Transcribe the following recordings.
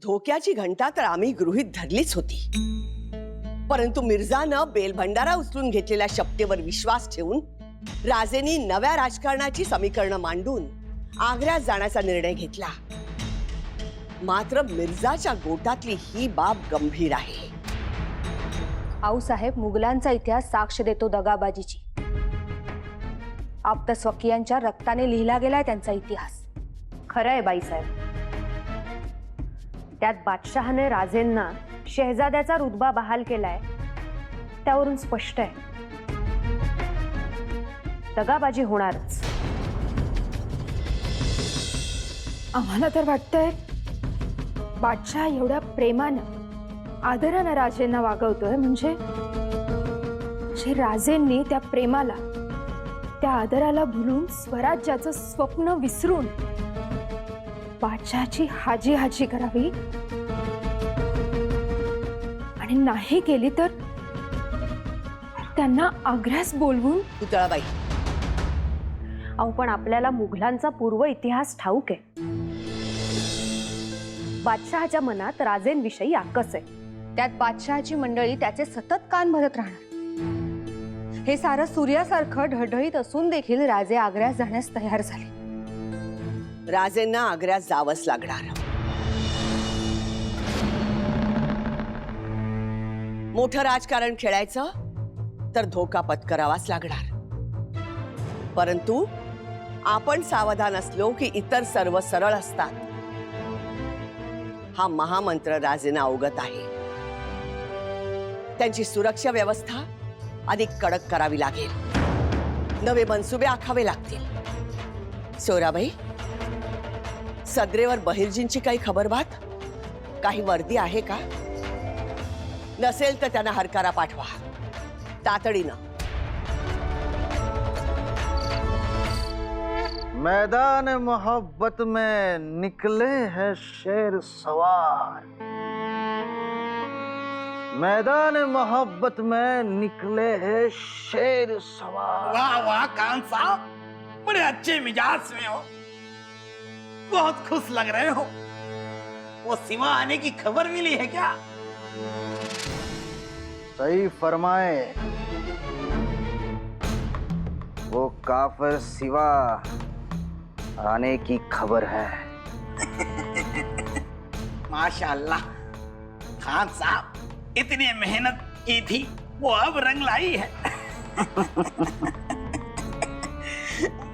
धोक्याची घंटा तर आम्ही गृहीत धरलीच होती, परंतु मिर्झानं बेलभंडारा उचलून घेतलेल्या शपथेवर विश्वास ठेवून राजेंनी नव्या राजकारणाची समीकरणं मांडून आग्र्यात जाण्याचा निर्णय घेतला. मात्र मिर्झाच्या गोटातली ही बाब गंभीर आहे. आऊसाहेब, मुघलांचा इतिहास साक्ष देतो दगाबाजीची. आप्त स्वकीयांच्या रक्ताने लिहिला गेलाय त्यांचा इतिहास. खरं आहे बाईसाहेब. त्यात बादशहाने राजेंना शहजाद्याचा रुतबा बहाल केलाय, त्यावरून स्पष्ट आहे दगाबाजी होणारच. आम्हाला तर वाटतंय बादशाह एवढ्या प्रेमानं आदरानं राजेंना वागवतोय, म्हणजे राजेंनी त्या प्रेमाला, त्या आदराला भुलून स्वराज्याचं स्वप्न विसरून बादशाहची हाजी हाजी करावी, आणि नाही केली तर त्यांना आग्र्यास बोलवून. पुतळाबाई, अहो पण आपल्याला मुघलांचा पूर्व इतिहास ठाऊक आहे. बादशहाच्या मनात राजेंविषयी आकस आहे. त्यात बादशहाची मंडळी त्याचे सतत कान भरत राहणार. हे सारं सूर्यासारखं ढळढळीत असून देखील राजे आग्र्यास जाण्यास तयार झाले. राजेंना आग्र्यात जावंच लागणार. मोठं राजकारण खेळायचं तर धोका पत्करावाच लागणार. परंतु आपण सावधान असलो की इतर सर्व सरळ असतात. हा महामंत्र राजेंना अवगत आहे. त्यांची सुरक्षा व्यवस्था अधिक कडक करावी लागेल. नवे मनसुबे आखावे लागतील. सोयराबाई, सदरेवर बहिर्जींची काही खबरबात, काही वर्दी आहे का? नसेल तर त्यांना हरकारा पाठवा तातडीनं. मैदान मोहब्बत में निकले हैं शेर सवार, मैदान मोहब्बत में निकले हैं शेर सवार. वाह वाह खान साहब, बड़े अच्छे मिजाज में हो, बहुत खुश लग रहे हो. वो सिवा आने की खबर मिली है क्या? सही फरमाए. वो काफिर सिवा आने की खबर है. माशाअल्लाह खान साहब, इतनी मेहनत की थी वो अब रंग लाई है.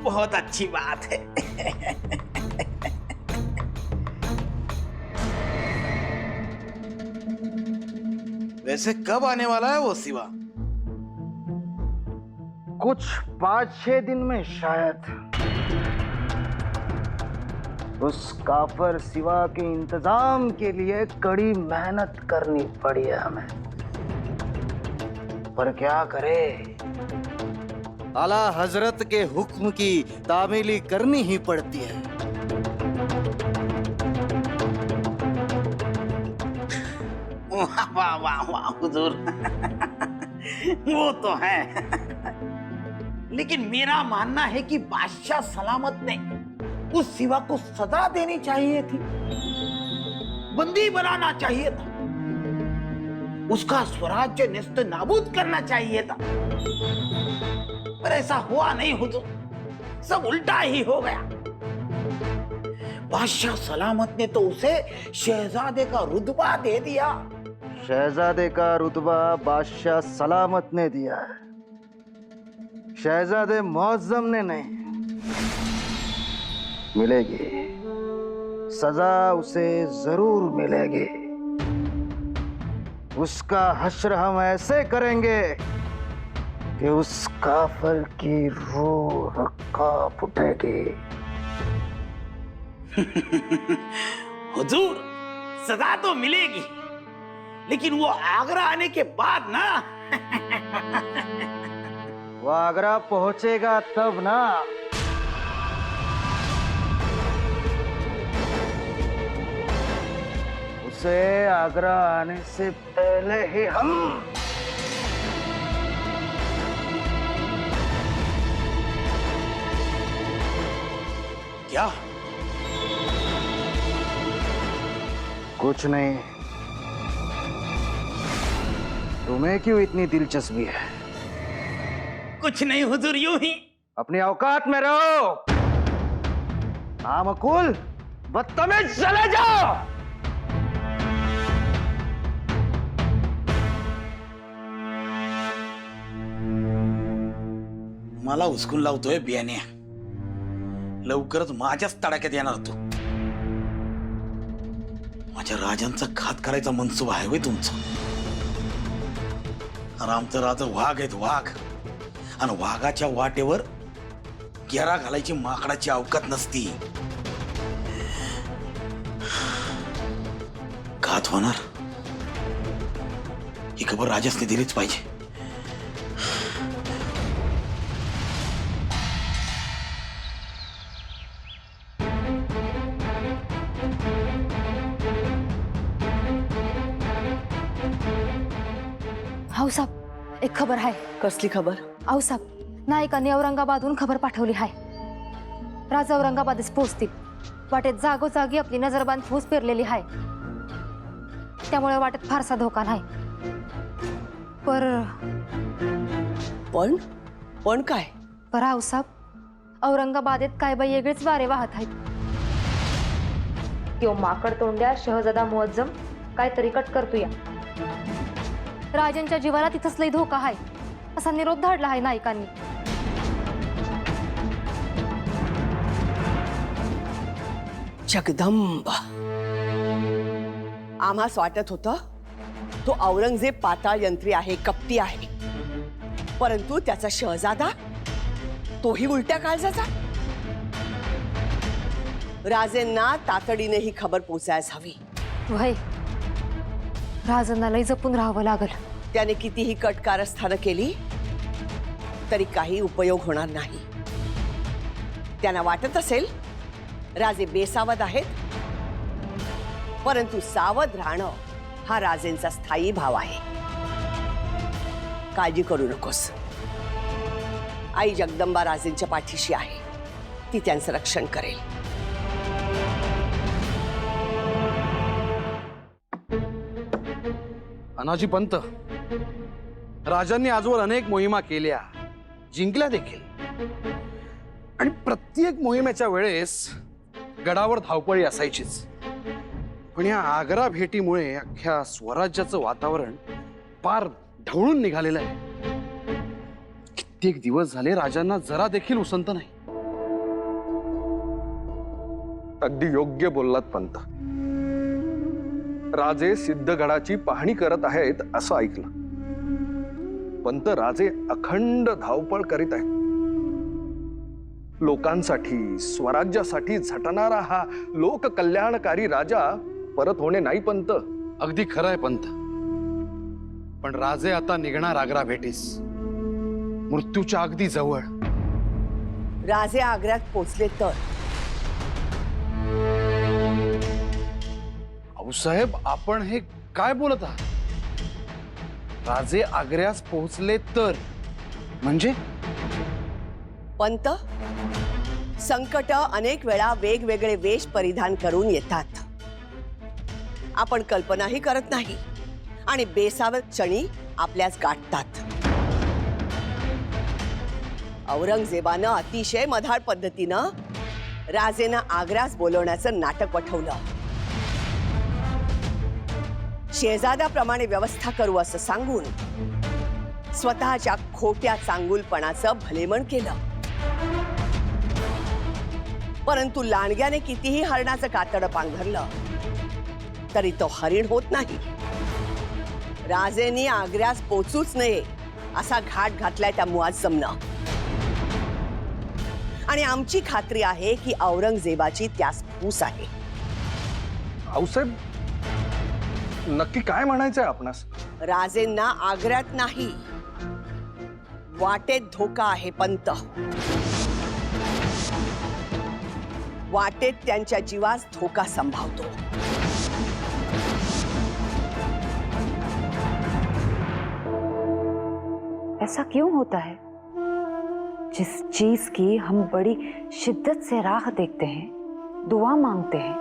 बहुत अच्छी बात है. वैसे कब आने वाला है वो सिवा? कुछ 5-6 दिन में शायद. उस काफिर सिवा के इंतजाम के लिए कड़ी मेहनत करनी पड़ी है हमें, पर क्या करे, आला हजरत के हुक्म की तामीली करनी ही पड़ती है. वाह वाह वाह हुजूर. वो तो है, लेकिन मेरा मानना है कि बादशाह सलामत ने उस सिवा को सजा देनी चाहिए थी, बंदी बनाना चाहिए था, उसका स्वराज्य नेस्त नाबूद करना चाहिए था. पर ऐसा हुआ नहीं हुजूर, सब उल्टा ही हो गया. बादशाह सलामत ने तो उसे शहजादे का रुतबा दे दिया. शहजादे का रुतबा बादशाह सलामत ने दिया है, शहजादे मुअज्जम ने नहीं. मिलेगी सजा, उसे जरूर मिलेगी. उसका हश्र हम ऐसे करेंगे कि उस काफिर की रूह कांप उठेगी. हुजूर, सजा तो मिलेगी, लेकिन वो आगरा आने के बाद ना. वो आगरा पहुंचेगा तब ना. उसे आगरा आने से पहले ही हम क्या कुछ नहीं। तुम्हें क्यों इतनी दिलचस्पी है? कुछ नहीं हुजूर, यूं ही। अपनी औकात में रहो। नामकुल, बदतमीज, चले जाओ। मला उचकून लावतोय बियाण्या, लवकरच माझ्याच तडाख्यात येणार तू। माझ्या राजांचा घात करायचा मनसूबा आहे वे तुमचा। आणि आमचं राजा वाघ आहेत, वाघ, आणि वाघाच्या वाटेवर गेरा घालायची माकडाची अवकात नसती। घात होणार ही खबर राजासने दिलीच पाहिजे। आऊसाहेब, एक खबर आहे। कसली खबर? आऊसाहेब, नायकांनी औरंगाबादहून खबर पाठवली आहे। राजा औरंगाबादच पोहोचतील। वाटेत जागोजागी आपली नजरबांध फूस पेरलेली आहे, त्यामुळे वाटेत फारसा धोका नाही। पण काय? पर आऊसाहेब, औरंगाबादेत काय बाई वेगळेच वारे वाहत आहेत। तो माकड तोंड्या शहजादा मुअज्जम काहीतरी कट करतोय। राजांच्या जीवाला तिथंच लई धोका आहे असा निरोप धाडला आहे नायकांनी। जगदंबा, आम्हास वाटत होतं तो औरंगजेब पाताळ यंत्री आहे, कपटी आहे, परंतु त्याचा शहजादा तोही उलट्या काळजाचा। राजेंना तातडीने ही खबर पोचायला हवी। वय, राजांना लई जपून राहावं लागल। त्याने कितीही कट कारस्थानं केली तरी काही उपयोग होणार नाही। त्यांना वाटत असेल राजे बेसावध आहेत, परंतु सावध राहणं हा राजेंचा स्थायी भाव आहे। काळजी करू नकोस, आई जगदंबा राजेंच्या पाठीशी आहे, ती त्यांचं रक्षण करेल। अनाजी पंत, राजांनी आजवर अनेक मोहिमा केल्या, जिंकल्या देखील, आणि प्रत्येक मोहिमेच्या वेळेस गडावर धावपळी असायचीच। पण या आग्रा भेटीमुळे अख्ख्या स्वराज्याचं वातावरण पार ढवळून निघालेलं आहे। कित्येक दिवस झाले राजांना जरा देखील उसंत नाही। अगदी योग्य बोललात पंत। राजे सिद्धगडाची पाहणी करत आहेत असं ऐकलं, पंत राजे अखंड धावपळ करीत आहेत। लोकांसाठी, स्वराज्यासाठी झटणारा हा लोककल्याणकारी राजा परत होणे नाही पंत। अगदी खरं आहे पंत, पण राजे आता निघणार आग्रा भेटीस, मृत्यूच्या अगदी जवळ। राजे आग्र्यात पोचले तर? साहेब, आपण हे काय बोलत आहात? राजे आग्र्यास पोहोचले तर म्हणजे? पंत, संकट अनेक वेळा वेगवेगळे वेश परिधान करून येतात, आपण कल्पनाही करत नाही, आणि बेसावध क्षणी आपल्याच गाठतात। औरंगजेबानं अतिशय मधाळ पद्धतीनं राजेंना आग्र्यास बोलवण्याचं नाटक वठवलं। शेजादाप्रमाणे व्यवस्था करू असं सांगून स्वतःच्या खोट्या चांगुलपणाचं भलेमण केलं। परंतु लांडग्याने कितीही हरणाचं कातडं पांघरलं तरी तो हरिण होत नाही। राजेंनी आग्र्यास पोचूच नये असा घाट घातलाय त्या मुअज्जमनं, आणि आमची खात्री आहे की औरंगजेबाची त्यास फूस आहे। आऊसाहेब, नक्की काय म्हणायचंय आपणास? राजेंना आग्र्यात नाही, वाटेत धोका आहे पंत। वाटेत त्यांच्या जीवास धोका संभावतो। ऐसा क्यों होता है? जिस चीज की हम बड़ी शिद्दत से राह देखते हैं, दुआ मांगते हैं,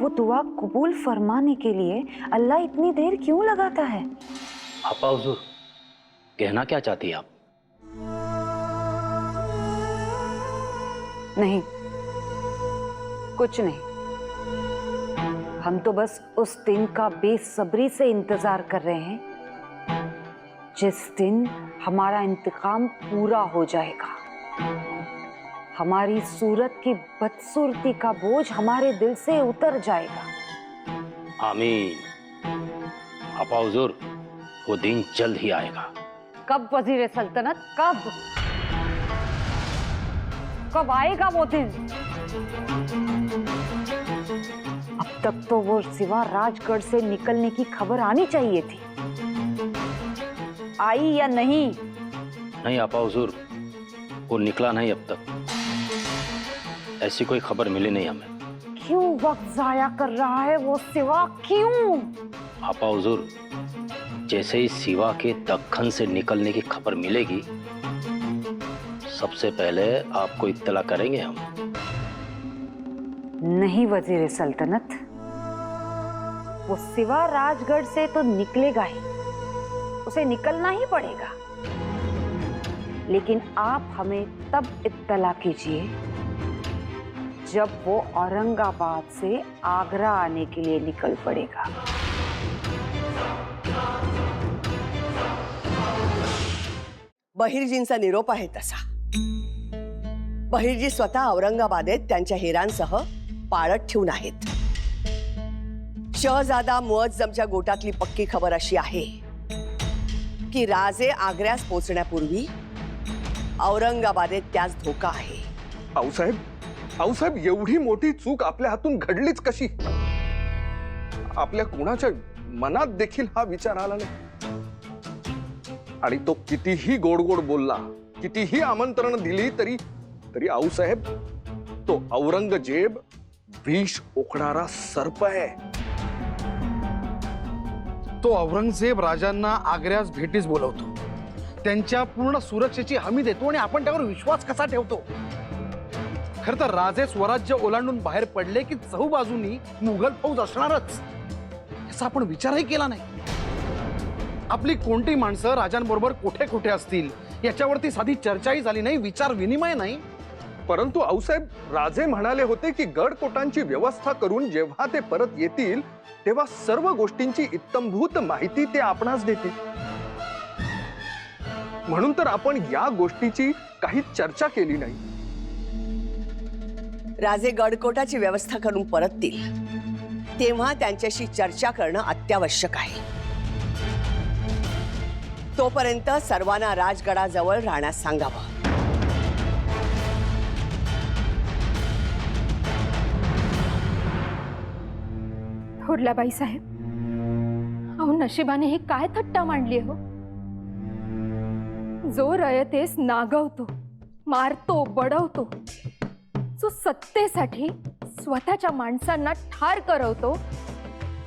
वो दुआ कबूल फरमाने के लिए अल्लाह इतनी देर क्यों लगाता है? आपा हुजूर, कहना क्या चाहती हैं आप? नहीं, कुछ नहीं। हम तो बस उस दिन का बेसब्री से इंतजार कर रहे हैं जिस दिन हमारा इंतकाम पूरा हो जाएगा। हमारी सूरत की बदसूरती का बोझ हमारे दिल से उतर जाएगा। आमीन। आपा हुजूर, वो दिन जल्द ही आएगा। कब वजीर सल्तनत, कब आएगा वो दिन? अब तक तो वो सिवा राजगढ़ से निकलने की खबर आनी चाहिए थी। आई या नहीं? नहीं आपा हुजूर, वो निकला नहीं अब तक। ऐसी कोई खबर मिली नहीं हमें। क्यों वक्त जाया कर रहा है वो सिवा, क्यों? आपा हुजूर, जैसे ही सिवा के दक्खन से निकलने की खबर मिलेगी, सबसे पहले आपको इत्तला करेंगे हम। नहीं वजीर सल्तनत, वो सिवा राजगढ़ से तो निकलेगा ही, उसे निकलना ही पड़ेगा। लेकिन आप हमें तब इत्तला कीजिए जब वो औरंगाबाद से आगरा आने के लिए निकल पड़ेगा। बहिर्जींचा निरोप आहे तसा। बहिर्जी स्वतः औरंगाबादेत त्यांच्या हेरांसह पाळत ठेवून आहेत। शहजादा मुअज्जमच्या गोटातली पक्की खबर अशी आहे की राजे आग्र्यास पोहोचण्यापूर्वी औरंगाबादेत त्याच धोका आहे। आऊसाहेब, एवढी मोठी चूक आपल्या हातून घडलीच कशी? आपल्या कोणाच्या मनात देखील हा विचार आला नाही। आणि तो कितीही गोड गोड बोलला, कितीही आमंत्रण दिली तरी आऊसाहेब, तो औरंगजेब विष ओकणारा सर्प आहे। तो औरंगजेब राजांना आग्र्यास भेटीस बोलवतो, त्यांच्या पूर्ण सुरक्षेची हमी देतो आणि आपण त्यावर विश्वास कसा ठेवतो? खरं तर राजे स्वराज्य ओलांडून बाहेर पडले की चहूबाजूंनी मुघल फौज असणारच, याचा आपण विचारही केला नाही। आपली कोणती माणसं राजांबरोबर कुठे कुठे असतील याच्यावरती साधी चर्चाही झाली नाही, विचार विनिमय नाही। परंतु आऊसाहेब, राजे म्हणाले होते की गडकोटांची व्यवस्था करून जेव्हा ते परत येतील तेव्हा सर्व गोष्टींची इत्तंभूत माहिती ते आपणास देतील। म्हणून तर आपण या गोष्टीची काही चर्चा केली नाही। राजे गडकोटाची व्यवस्था करून परततील तेव्हा त्यांच्याशी चर्चा करणं अत्यावश्यक आहे। तोपर्यंत सर्वांना राजगडाजवळ राहण्यास सांगावं। थोरल्याबाई साहेब, अहो नशिबाने ही काय थट्टा मांडली हो। जो रयतेस नागवतो, मारतो, बडवतो, जो सत्तेसाठी स्वतःच्या माणसांना ठार करवतो,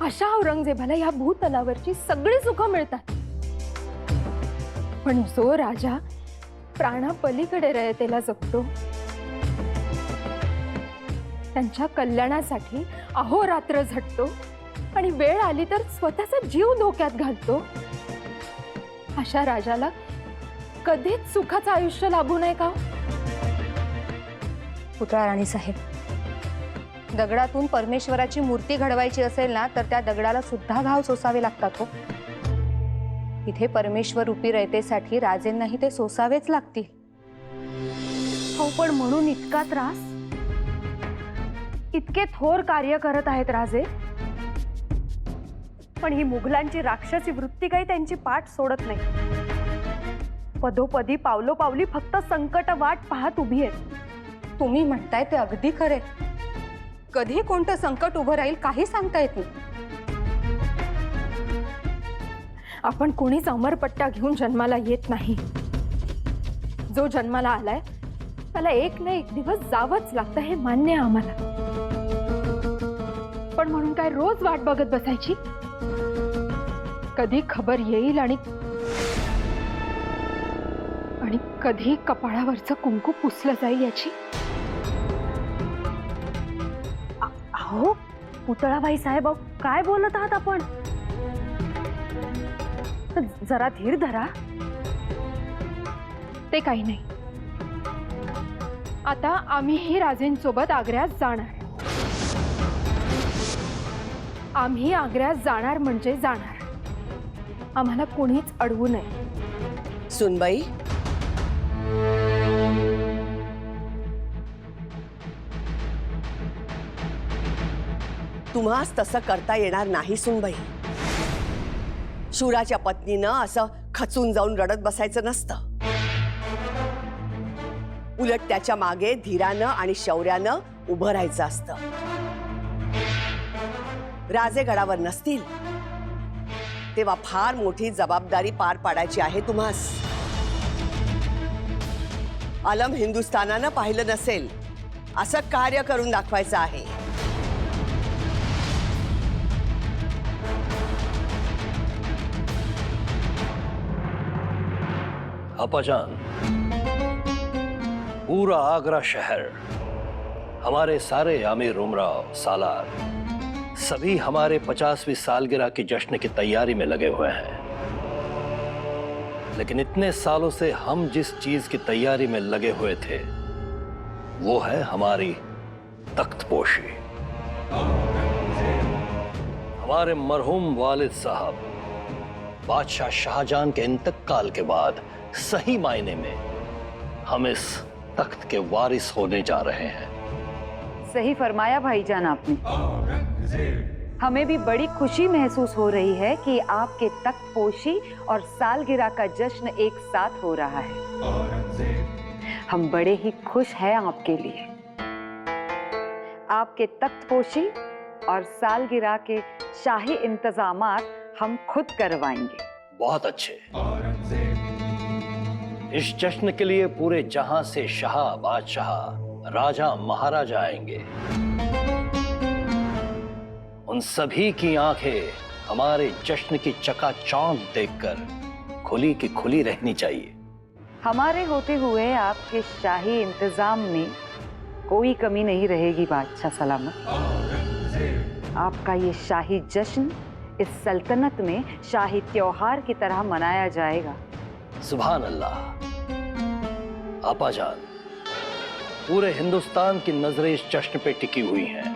अशा औरंगजेबाला या भूतलावरची सगळी सुखं मिळतात। पण जो राजा प्राणापलीकडे रयतेला जपतो, त्यांच्या कल्याणासाठी अहोरात्र झटतो आणि वेळ आली तर स्वतःचा जीव धोक्यात घालतो, अशा राजाला कधीच सुखाचं आयुष्य लाभू नये का? पुतळा राणी साहेब, दगडातून परमेश्वराची मूर्ती घडवायची असेल ना तर त्या दगडाला सुद्धा घाव सोसावे लागतात हो। इथे परमेश्वर रूपी रयतेसाठी राजेंनाही ते सोसावेच लागतील। हो, पण म्हणून इतका त्रास? इतके थोर कार्य करत आहेत राजे, पण ही मुघलांची राक्षसी वृत्ती काही त्यांची पाठ सोडत नाही। पदोपदी पावलोपावली फक्त संकट वाट पाहत उभी आहेत। तुम्ही म्हणताय ते अगदी खरे। कधी कोणतं संकट उभं राहील काही सांगता येत नाही। आपण कोणीच अमरपट्टा घेऊन जन्माला येत नाही। जो जन्माला आलाय त्याला एक ना एक दिवस जावंच लागतं, हे मान्य आहे आम्हाला। पण म्हणून काय रोज वाट बघत बसायची? कधी खबर येईल आणि कधी कपाळावरचं कुंकू पुसलं जाईल याची? अहो, पुतळाबाई साहेब, अहो, काय बोलत आहात आपण? जरा धीर धरा. ते काही नाही. आता आम्हीही राजेंसोबत आग्र्यात जाणार. आम्ही आग्र्यात जाणार म्हणजे जाणार. आम्हाला कोणीच अडवू नये. सुनबाई, तुम्हास तसं करता येणार नाही सुनबाई. शूराच्या पत्नीनं असं खचून जाऊन रडत बसायचं नसतं. उलट त्याच्या मागे धीरानं आणि शौर्यानं उभं राहायचं असतं. राजे गडावर नसतील तेव्हा फार मोठी जबाबदारी पार पाडायची आहे तुम्हास. आलम हिंदुस्थानानं पाहिलं नसेल असं कार्य करून दाखवायचं आहे. अपाजान, पूरा आगरा शहर, हमारे सारे आमिर उमराव सालार सभी हमारे 50वीं सालगिरह की जश्न की तैयारी में लगे हुए हैं. लेकिन इतने सालों से हम जिस चीज की तैयारी में लगे हुए थे वो है हमारी तख्तपोशी. हमारे मरहूम वालिद साहब बादशाह शाहजहां के इंतकाल के बाद सही मायने में हम इस तख्त के वारिस होने जा रहे हैं. सही फरमाया भाईजान आपने. हमें भी बड़ी खुशी महसूस हो रही है कि आपके तख्तपोशी और सालगिरह का जश्न एक साथ हो रहा है. हम बड़े ही खुश हैं आपके लिए. आपके तख्तपोशी और सालगिरह के शाही इंतजामात हम खुद करवाएंगे. बहुत अच्छे. इस जश्न के लिए पूरे जहां से शाह, बादशाह, राजा, महाराजा आएंगे. उन सभी की आंखें हमारे जश्न की चकाचौंध देखकर खुली की खुली रहनी चाहिए. हमारे होते हुए आपके शाही इंतजाम में कोई कमी नहीं रहेगी बादशाह सलामत. आपका ये शाही जश्न इस सल्तनत में शाही त्योहार की तरह मनाया जाएगा. सुभान अल्लाह. आपाजान, पूरे हिंदुस्तान की नजरें इस जश्न पे टिकी हुई हैं.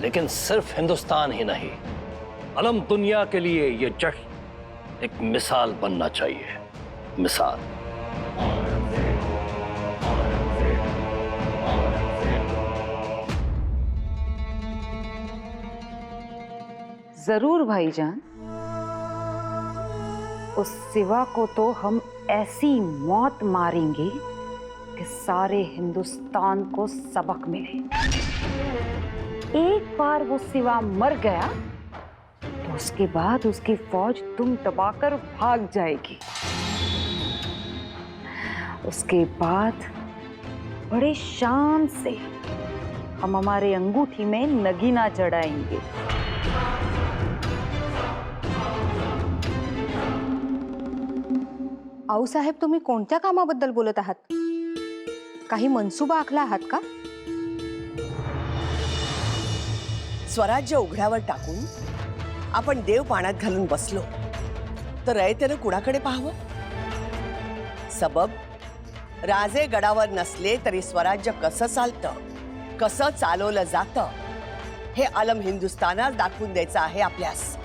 लेकिन सिर्फ हिंदुस्तान ही नहीं, अलम दुनिया के लिए ये जश्न एक मिसाल बनना चाहिए. मिसाल. जरूर भाईजान. उस सिवा को तो हम ऐसी मौत मारेंगे कि सारे हिंदुस्तान को सबक मिले. एक बार वो सिवा मर गया तो उसके बाद उसकी फौज दुम दबाकर भाग जाएगी. उसके बाद बड़े शान से हम हमारे अंगूठी में नगीना चढ़ाएंगे. आऊसाहेब, तुम्ही कोणत्या कामाबद्दल बोलत आहात? काही मनसुबा आखला आहात का? स्वराज्य उघड्यावर टाकून आपण देव पाण्यात घालून बसलो तर रयतेनं कुणाकडे पाहावं? सबब, राजे गडावर नसले तरी स्वराज्य कसं चालतं, कसं चालवलं जातं हे आलम हिंदुस्थानात दाखवून द्यायचं आहे आपल्यास.